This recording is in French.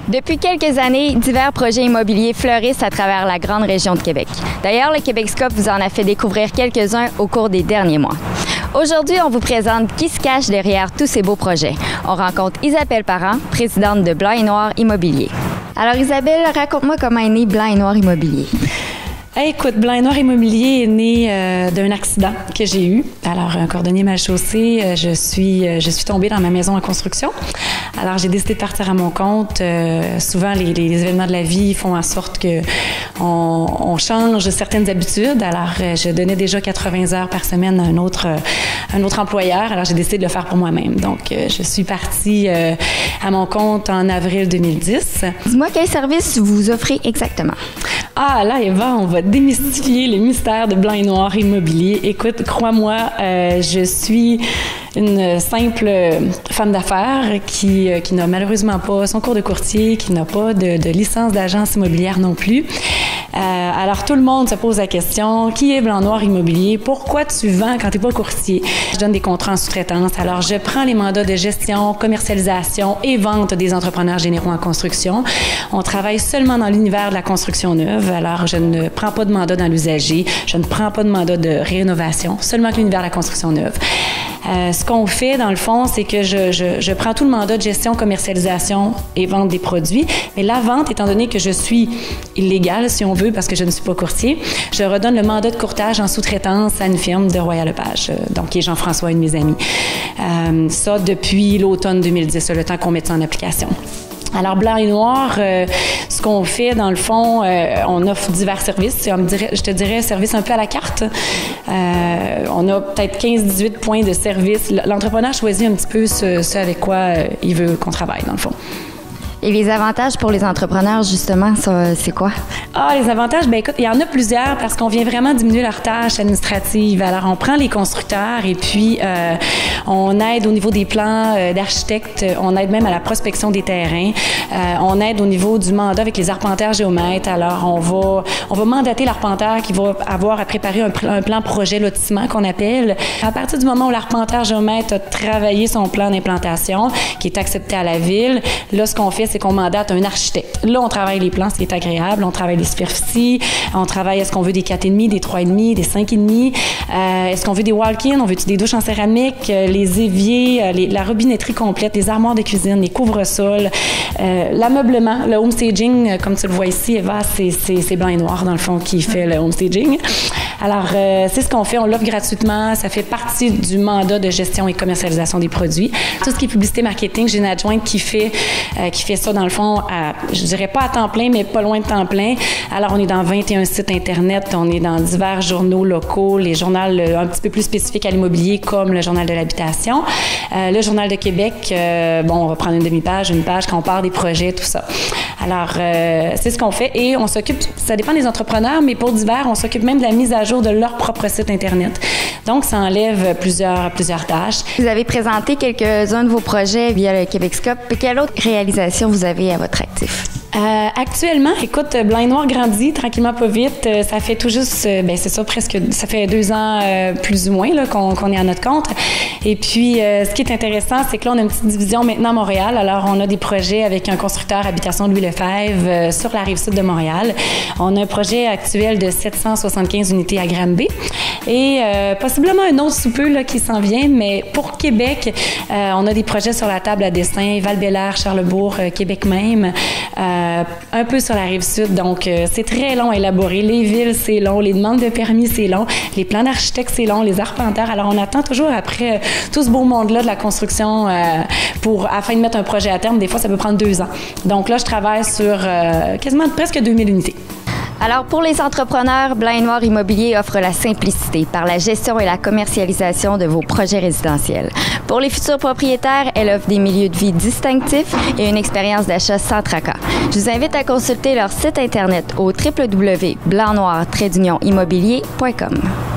Depuis quelques années, divers projets immobiliers fleurissent à travers la grande région de Québec. D'ailleurs, le Québecoscope vous en a fait découvrir quelques-uns au cours des derniers mois. Aujourd'hui, on vous présente qui se cache derrière tous ces beaux projets. On rencontre Isabelle Parent, présidente de Blanc et Noir Immobilier. Alors Isabelle, raconte-moi comment est né Blanc et Noir Immobilier. Écoute, Blanc et Noir Immobilier est né d'un accident que j'ai eu. Alors, un cordonnier mal chaussé, je suis tombée dans ma maison en construction. Alors, j'ai décidé de partir à mon compte. Souvent, les événements de la vie font en sorte que on change certaines habitudes. Alors, je donnais déjà 80 heures par semaine à un autre employeur. Alors, j'ai décidé de le faire pour moi-même. Donc, je suis partie à mon compte en avril 2010. Dis-moi, quel service vous offrez exactement? Ah, là, Eva, on va démystifier les mystères de Blanc et Noir Immobilier. Écoute, crois-moi, je suis une simple femme d'affaires qui n'a malheureusement pas son cours de courtier, qui n'a pas de licence d'agence immobilière non plus. Alors, tout le monde se pose la question, qui est Blanc Noir Immobilier? Pourquoi tu vends quand tu n'es pas courtier? Je donne des contrats en sous-traitance. Alors, je prends les mandats de gestion, commercialisation et vente des entrepreneurs généraux en construction. On travaille seulement dans l'univers de la construction neuve. Alors, je ne prends pas de mandat dans l'usager. Je ne prends pas de mandat de rénovation, seulement que l'univers de la construction neuve. Ce qu'on fait, dans le fond, c'est que je prends tout le mandat de gestion, commercialisation et vente des produits. Mais la vente, étant donné que je suis illégale, si on veut, parce que je ne suis pas courtier, je redonne le mandat de courtage en sous-traitance à une firme de Royal-Lepage, donc qui est Jean-François, un de mes amis. Ça, depuis l'automne 2010, le temps qu'on met ça en application. Alors, Blanc et Noir, ce qu'on fait, dans le fond, on offre divers services. Je te dirais, service un peu à la carte. On a peut-être 15-18 points de service. L'entrepreneur choisit un petit peu ce avec quoi il veut qu'on travaille, dans le fond. Et les avantages pour les entrepreneurs, justement, c'est quoi? Ah, les avantages, bien écoute, il y en a plusieurs parce qu'on vient vraiment diminuer leurs tâches administratives. Alors, on prend les constructeurs et puis on aide au niveau des plans d'architectes, on aide même à la prospection des terrains, on aide au niveau du mandat avec les arpenteurs géomètres. Alors, on va mandater l'arpenteur qui va avoir à préparer un plan projet lotissement qu'on appelle. À partir du moment où l'arpenteur géomètre a travaillé son plan d'implantation, qui est accepté à la ville, là, ce qu'on fait, c'est qu'on mandate un architecte. Là, on travaille les plans, ce qui est agréable. On travaille les superficies. On travaille, est-ce qu'on veut des 4,5, des 3,5, des 5,5? Est-ce qu'on veut des walk-in? On veut des douches en céramique, les éviers, la robinetterie complète, les armoires de cuisine, les couvre-sols, l'ameublement, le home staging, comme tu le vois ici, Eva, c'est Blanc et Noir, dans le fond, qui fait le home staging. Alors, c'est ce qu'on fait. On l'offre gratuitement. Ça fait partie du mandat de gestion et commercialisation des produits. Tout ce qui est publicité marketing, j'ai une adjointe qui fait ça, dans le fond, je dirais pas à temps plein, mais pas loin de temps plein. Alors, on est dans 21 sites Internet, on est dans divers journaux locaux, les journaux un petit peu plus spécifiques à l'immobilier, comme le Journal de l'habitation, le Journal de Québec, on va prendre une demi-page, une page, quand on parle des projets, tout ça. Alors, c'est ce qu'on fait et on s'occupe, ça dépend des entrepreneurs, mais pour divers, on s'occupe même de la mise à jour de leur propre site Internet. Donc, ça enlève plusieurs tâches. Vous avez présenté quelques-uns de vos projets via le Québecoscope. Quelle autre réalisation vous avez à votre actif? Actuellement, écoute, Blanc et Noir grandit tranquillement pas vite. Ça fait tout juste, c'est ça, ça fait 2 ans plus ou moins là, qu'on est à notre compte. Et puis, ce qui est intéressant, c'est que là, on a une petite division maintenant à Montréal. Alors, on a des projets avec un constructeur Habitation Louis Lefebvre sur la rive sud de Montréal. On a un projet actuel de 775 unités à Granby et possiblement un autre sous peu là, qui s'en vient. Mais pour Québec, on a des projets sur la table à dessin, Val-Bélair, Charlebourg, Québec même. Un peu sur la rive sud, donc c'est très long à élaborer. Les villes, c'est long. Les demandes de permis, c'est long. Les plans d'architectes, c'est long. Les arpenteurs. Alors, on attend toujours après tout ce beau monde-là de la construction afin de mettre un projet à terme. Des fois, ça peut prendre 2 ans. Donc là, je travaille sur quasiment presque 2000 unités. Alors, pour les entrepreneurs, Blanc et Noir Immobilier offre la simplicité par la gestion et la commercialisation de vos projets résidentiels. Pour les futurs propriétaires, elle offre des milieux de vie distinctifs et une expérience d'achat sans tracas. Je vous invite à consulter leur site Internet au www.blancnoir-immobilier.com.